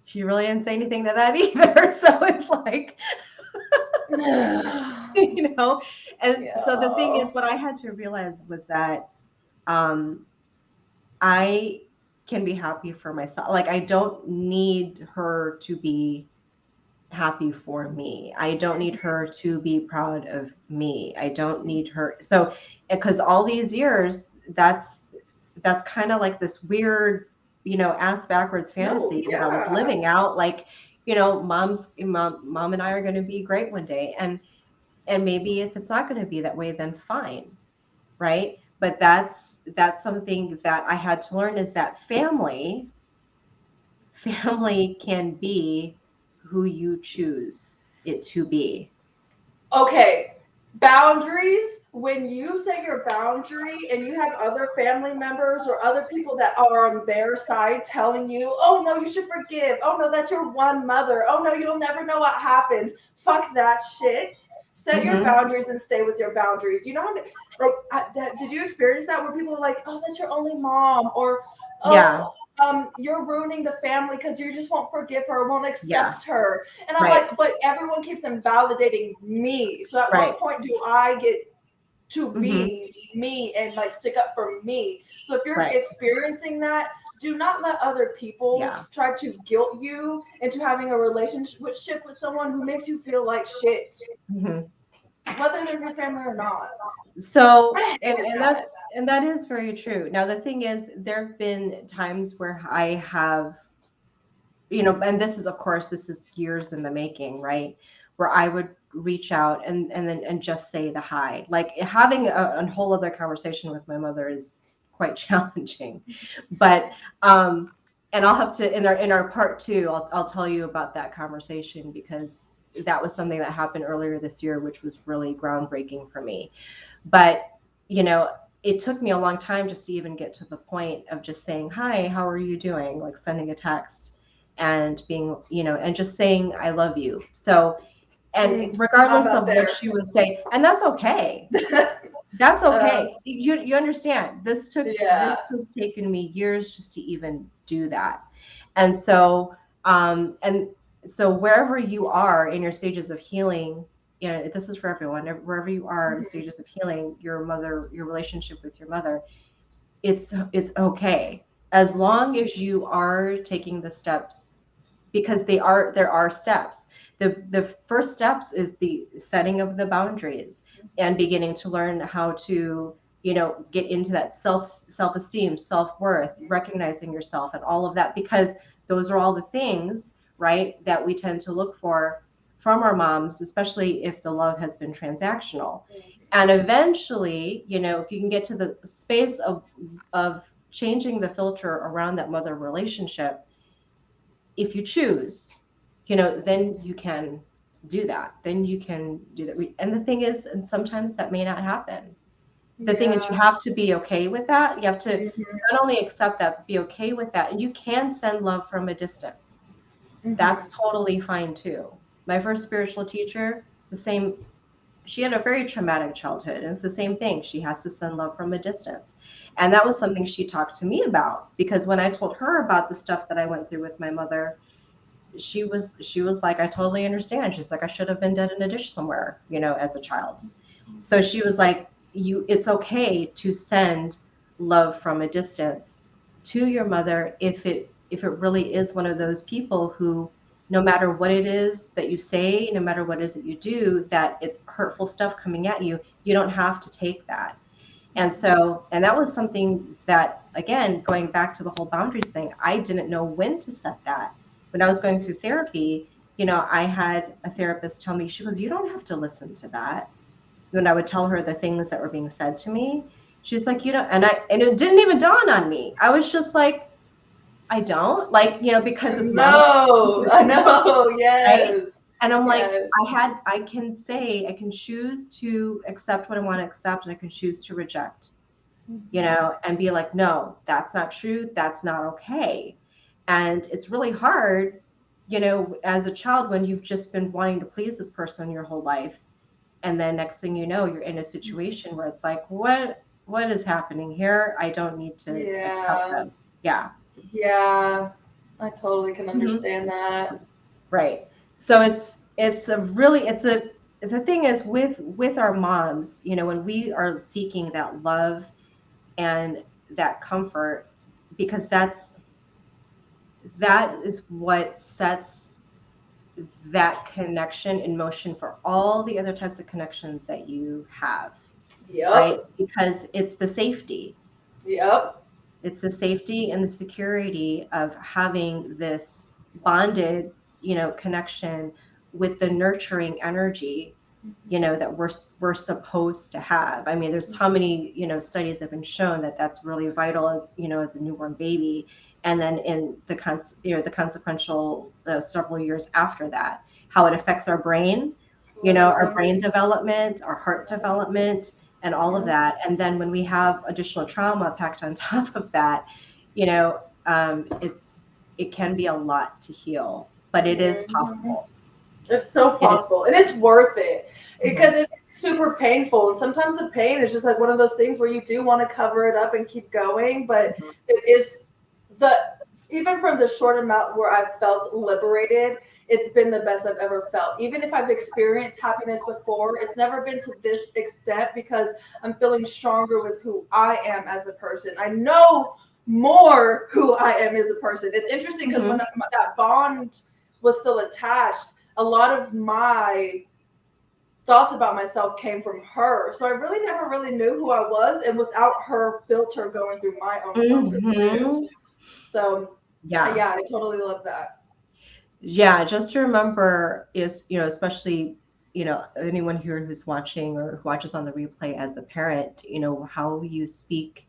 she really didn't say anything to that either. So it's like, you know, and so the thing Yeah. is, what I had to realize was that um, I can be happy for myself. Like, I don't need her to be happy for me. I don't need her to be proud of me. I don't need her. So, because all these years, that's kind of like this weird, ass backwards No, fantasy that I was yeah. living out. Like, mom and I are going to be great one day, and maybe if it's not going to be that way, then fine, right? But that's something that I had to learn is that family can be who you choose it to be. Okay. Boundaries, when you say your boundary and you have other family members or other people that are on their side telling you, oh no, you should forgive. Oh no, that's your one mother. Oh no, you'll never know what happens. Fuck that shit. Set your Hmm. boundaries and stay with your boundaries. You know how many, like, did you experience that where people are like, oh, that's your only mom? Or, Yeah. oh, you're ruining the family because you just won't forgive her, won't Yeah. accept her. And I'm Right. like, but everyone keeps invalidating me. So at Right. what point do I get to Hmm. be me and like stick up for me? So if you're Right. experiencing that, do not let other people Yeah. try to guilt you into having a relationship with someone who makes you feel like shit, Hmm. whether they're your family or not. So, I hate that. and that is very true. Now, the thing is, there have been times where I have, and this is, of course, this is years in the making, right? Where I would reach out and just say the hi. Like having a whole other conversation with my mother is quite challenging, but and I'll have to in our part two, I'll tell you about that conversation because that was something that happened earlier this year, which was really groundbreaking for me. But you know, it took me a long time just to even get to the point of just saying, "Hi, how are you doing?" Like sending a text and being, and just saying, "I love you." So, and I'm regardless out of what there. she would say, and that's okay. That's uh, okay. You understand. yeah. This has taken me years just to even do that. And so and so wherever you are in your stages of healing, this is for everyone. Wherever you are in Mhm. stages of healing, your relationship with your mother, it's okay. As long as you are taking the steps, because there are steps. The first steps is the setting of the boundaries and beginning to learn how to, get into that self-esteem, self-worth, recognizing yourself and all of that, because those are all the things, right, that we tend to look for from our moms, especially if the love has been transactional. And eventually, if you can get to the space of changing the filter around that mother relationship, if you choose, then you can do that. Then you can do that. And the thing is, and sometimes that may not happen. The thing is, you Yeah. have to be okay with that. You have to Mhm. not only accept that, but be okay with that. And you can send love from a distance. Mhm. That's totally fine too. My first spiritual teacher, it's the same. She had a very traumatic childhood, and it's the same thing. She has to send love from a distance. And that was something she talked to me about, because when I told her about the stuff that I went through with my mother, she was like, I totally understand. She's like, I should have been dead in a dish somewhere, as a child. So she was like, it's okay to send love from a distance to your mother if it really is one of those people who, no matter what it is that you say, no matter what it is that you do, that it's hurtful stuff coming at you, you don't have to take that. And that was something that, again, going back to the whole boundaries thing, I didn't know when to set that. When I was going through therapy, I had a therapist tell me, she goes, you don't have to listen to that. When I would tell her the things that were being said to me, she's like, and it didn't even dawn on me. I was just like, I don't like, because it's mama, No, I know. right? Yes. And I'm like, Yes. I can choose to accept what I want to accept, and I can choose to reject, Mhm. and be like, no, that's not true. That's not okay. And it's really hard, as a child, when you've just been wanting to please this person your whole life. And then next thing you know, you're in a situation where it's like, what is happening here? I don't need to accept Yeah. this. Yeah. Yeah. I totally can Hmm. understand that. Right. So it's a really it's a the thing is with our moms, when we are seeking that love and that comfort, because that is what sets that connection in motion for all the other types of connections that you have, right? Yep. Because it's the safety. Yep. It's the safety and the security of having this bonded, connection with the nurturing energy, that we're supposed to have. I mean, there's how many, studies have been shown that that's really vital as a newborn baby, and then in the consequential several years after that, how it affects our brain. our Absolutely. brain development, our heart development, and all of Yeah. that. And then when we have additional trauma packed on top of that, you know, it can be a lot to heal, but it is Mhm. possible. It's so It is. possible, and it's worth it because Mhm. it's super painful. And sometimes the pain is just like one of those things where you do want to cover it up and keep going, but Mhm. it is the even from the short amount where I've felt liberated, it's been the best I've ever felt. Even if I've experienced happiness before, it's never been to this extent because I'm feeling stronger with who I am as a person. I know more who I am as a person. It's interesting because when Mhm. that bond was still attached, a lot of my thoughts about myself came from her. So I really never really knew who I was, and without her filter going through my own filter too. Mhm. So Yeah. yeah, I totally love that. Yeah, just to remember is, especially, anyone here who's watching or who watches on the replay as a parent, how you speak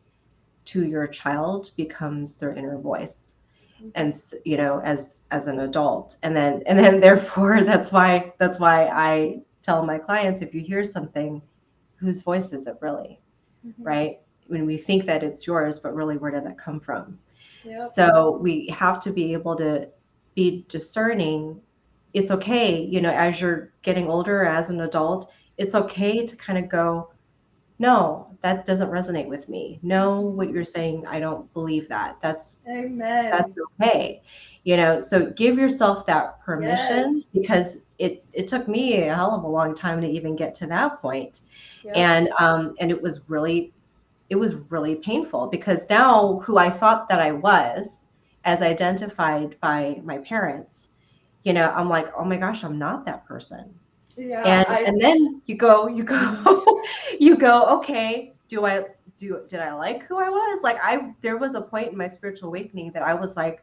to your child becomes their inner voice. And Mhm. as an adult, and then therefore that's why I tell my clients, if you hear something, whose voice is it really, Mhm. right? When we think that it's yours, but really, where did that come from? Yep. So we have to be able to be discerning. It's okay, as you're getting older, as an adult, it's okay to kind of go, no, that doesn't resonate with me. No, what Mhm. you're saying, I don't believe that. That's Amen. okay. So give yourself that permission, Yes. because it took me a hell of a long time to even get to that point. Yep. And it was really painful, because now who I thought that I was, as identified by my parents, I'm like, oh my gosh, I'm not that person. Yeah. And then you go, okay, did I like who I was? Like, there was a point in my spiritual awakening that I was like,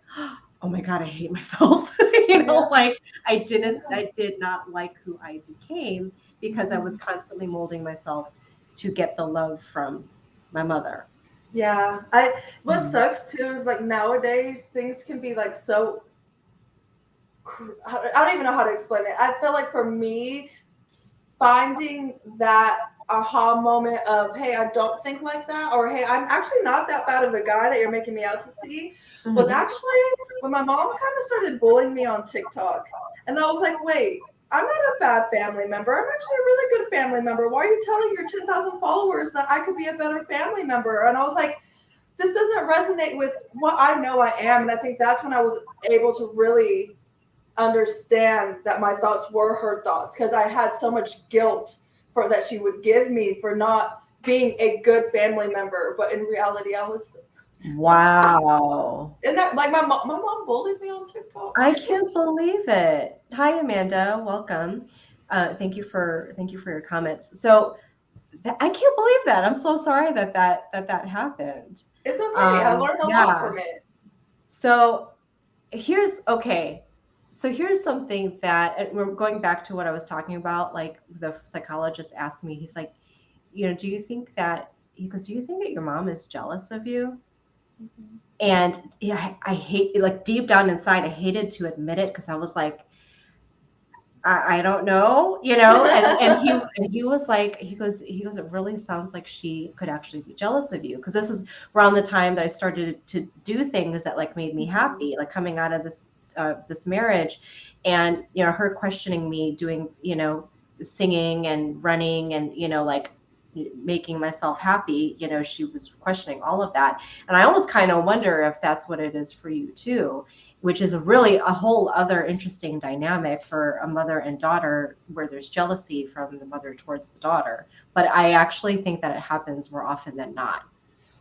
oh my God, I hate myself. Yeah. Like, Yeah. I did not like who I became, because I was Mhm. constantly molding myself to get the love from my mother. Yeah. I what Mhm. sucks too is like nowadays things can be like so I don't even know how to explain it. I feel like for me, finding that aha moment of, hey, I don't think like that, or hey, I'm actually not that bad of a guy that you're making me out to see, was Mhm. actually when my mom kind of started bullying me on TikTok. And I was like, wait, I'm not a bad family member. I'm actually a really good family member. Why are you telling your 10,000 followers that I could be a better family member? And I was like, this doesn't resonate with what I know I am. And I think that's when I was able to really understand that my thoughts were her thoughts because I had so much guilt for that she would give me for not being a good family member. But in reality, I was. Wow. And that like my mom bullied me on TikTok. I can't believe it. Hi, Amanda. Welcome. Thank you for your comments. So, I can't believe that. I'm so sorry that happened. It's okay. I learned a lot Yeah. from it. So here's okay. So here's something that, and we're going back to what I was talking about. Like, the psychologist asked me, he's like, do you think that, he goes, do you think that your mom is jealous of you? Mhm. And yeah, I hate, like, deep down inside, I hated to admit it, because I was like, I don't know, and he was like, he goes, it really sounds like she could actually be jealous of you, because this is around the time that I started to do things that, like, made me Mhm. happy, like coming out of this marriage, and her questioning me, doing, singing and running, and like, making myself happy. She was questioning all of that, and I almost kind of wonder if that's what it is for you too, which is really a whole other interesting dynamic for a mother and daughter, where there's jealousy from the mother towards the daughter. But I actually think that it happens more often than not.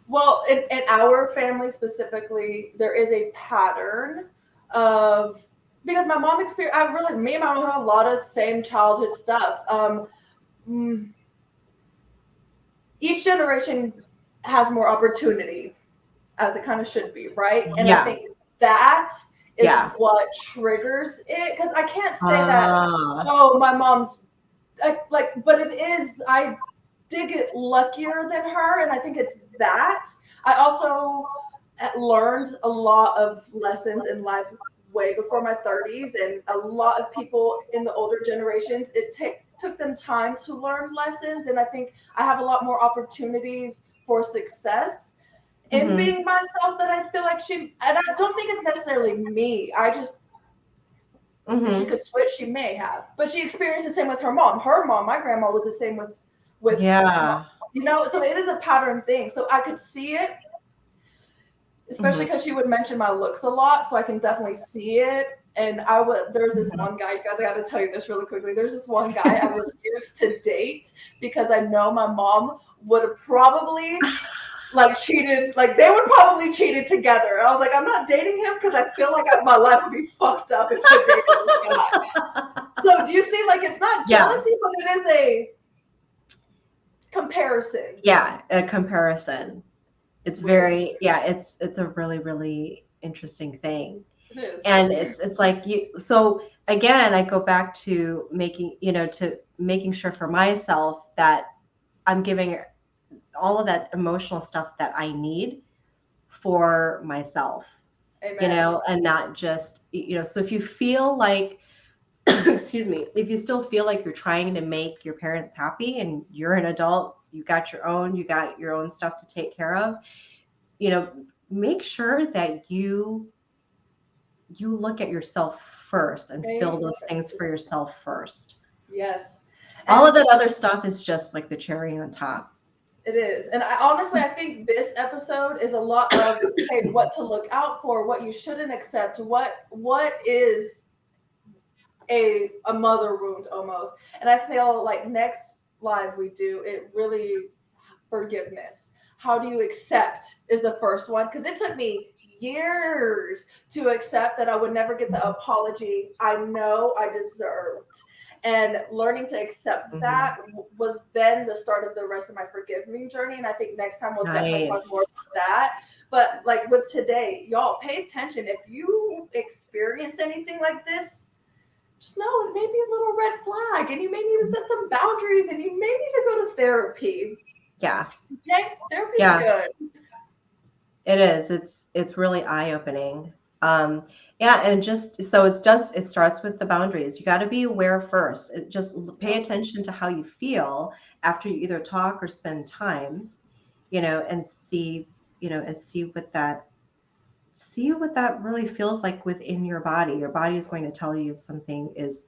Well, in our family specifically, there is a pattern of because my mom experienced. I really, me and my mom have a lot of same childhood stuff. Mm, each generation has more opportunity, as it kind of should be, right? And I Yeah, think that is yeah. what triggers it because I can't say that. Ah, Oh, my mom's like, but it is. I did get luckier than her, and I think it's that. I also learned a lot of lessons in life way before my 30s, and a lot of people in the older generations, took them time to learn lessons, and I think I have a lot more opportunities for success in Mm-hmm. being myself that I feel like and I don't think it's necessarily me. I just, if she Mm-hmm. could switch, she may have, but she experienced the same with her mom. Her mom, my grandma, was the same with Yeah. so it is a pattern thing. So I could see it, especially Mm-hmm. because she would mention my looks a lot, so I can definitely see it. And there's this one guy, you guys, I got to tell you this really quickly. There's this one guy I refused to date because I know my mom would have probably like cheated, like they would probably cheated together. And I was like, I'm not dating him because I feel like my life would be fucked up if I dated this guy. So do you see, like, it's not Yeah. jealousy, but it is a comparison. Yeah. A comparison. It's Weird. very, yeah, it's a really, really interesting thing. It is. And it's like so again, I go back to making sure for myself that I'm giving all of that emotional stuff that I need for myself, Amen. and not just, so if you feel like, excuse me, if you still feel like you're trying to make your parents happy and you're an adult, you got your own stuff to take care of, you know, make sure that you look at yourself first and fill those things for yourself first. Yes. All And of that other stuff is just like the cherry on top. it is. And I think this episode is a lot of, hey, what to look out for, what you shouldn't accept, what is a mother wound almost. And I feel like next live we do it really, forgiveness. How do you accept is the first one, because it took me years to accept that I would never get the apology I know I deserved. And learning to accept that was then the start of the rest of my forgiving journey. And I think next time we'll definitely talk more Nice. about that. But like with today, y'all pay attention. If you experience anything like this, just know it may be a little red flag, and you may need to set some boundaries, and you may need to go to therapy. Yeah. Okay, therapy's Yeah, good. it is. It's really eye-opening. Yeah, and just so it starts with the boundaries. You got to be aware first. Just pay attention to how you feel after you either talk or spend time, and see what that really feels like within your body. Your body is going to tell you if something is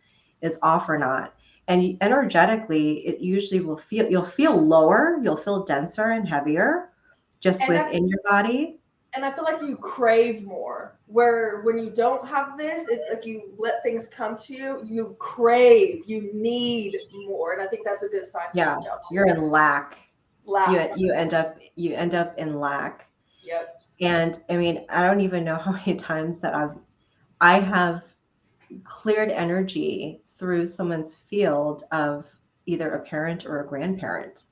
off or not. And energetically, it usually you'll feel lower, you'll feel denser and heavier just And I within your body. and I feel like you crave more. Where when you don't have this, it's like you let things come to you. You crave, you need more, and I think that's a good sign to Yeah, watch out you're to. in lack. You Lack. you end up in lack. Yep. And I mean, I don't even know how many times that I have cleared energy through someone's field of either a parent or a grandparent.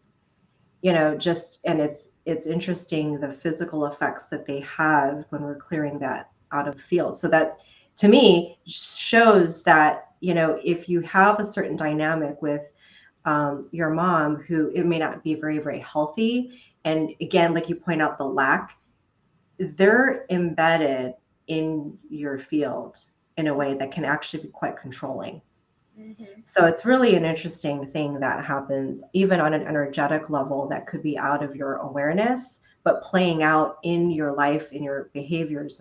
Just, and it's interesting the physical effects that they have when we're clearing that out of the field. So that to me shows that, if you have a certain dynamic with your mom, who it may not be very, very healthy, and again, like you point out, the lack, they're embedded in your field in a way that can actually be quite controlling. Mm-hmm. So it's really an interesting thing that happens even on an energetic level that could be out of your awareness, but playing out in your life, in your behaviors,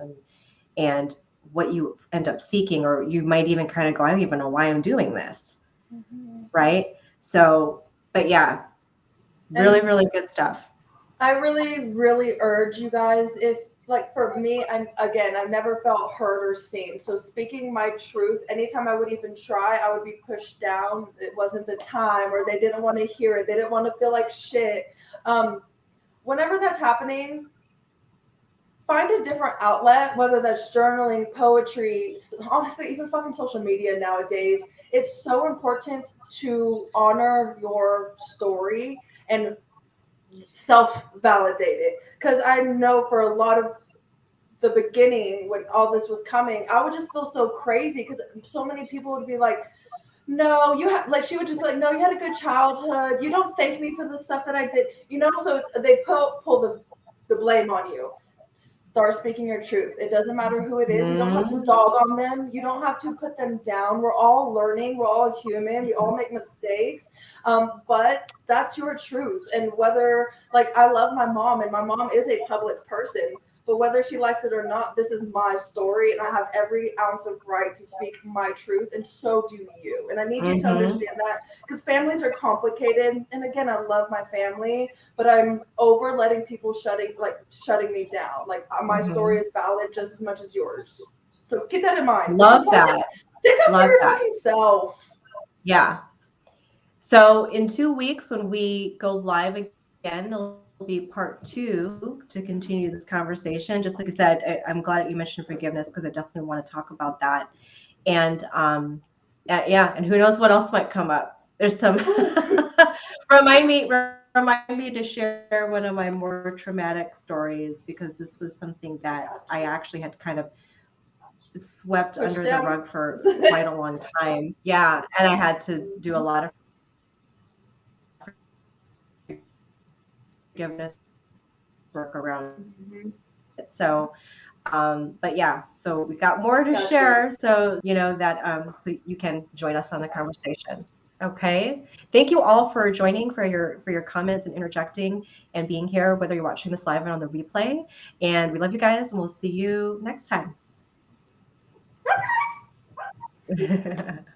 and what you end up seeking, or you might even kind of go, I don't even know why I'm doing this. Mm-hmm. Right. So, but yeah, really, And really good stuff. I really, really urge you guys, if like for me, I've never felt heard or seen. So speaking my truth, anytime I would even try, I would be pushed down. It wasn't the time, or they didn't want to hear it. They didn't want to feel like shit. Whenever that's happening, find a different outlet, whether that's journaling, poetry, honestly, even fucking social media nowadays. It's so important to honor your story and self-validate it. Because I know for a lot of the beginning, when all this was coming, I would just feel so crazy because so many people would be like, no, like she would just be like, no, you had a good childhood. You don't thank me for the stuff that I did. So they pull the blame on you. Start speaking your truth. It doesn't matter who it is. You don't have to Mhm. dog on them. You don't have to put them down. We're all learning. We're all human. We all make mistakes. But that's your truth. And whether, like, I love my mom, and my mom is a public person, but whether she likes it or not, this is my story, and I have every ounce of right to speak my truth, and so do you. And I need you to Mhm. understand that, because families are complicated. And again, I love my family, but I'm over letting people shutting me down. Like, my story Mhm. is valid just as much as yours. So keep that in mind. What's Love important? that. Stick up for Love your that. fucking self. Yeah. So in 2 weeks, when we go live again, it'll be part two to continue this conversation. Just like I said, I'm glad that you mentioned forgiveness because I definitely want to talk about that. And yeah, and who knows what else might come up. There's some remind me to share one of my more traumatic stories, because this was something that I actually had kind of swept Push under the down. rug for quite a long time. Yeah, and I had to do a lot of forgiveness work around Mhm. it. So, but yeah, so we got more to Gotcha. share. So, that, so you can join us on the conversation. Okay. Thank you all for joining, for your comments and interjecting and being here, whether you're watching this live or on the replay. And we love you guys, and we'll see you next time.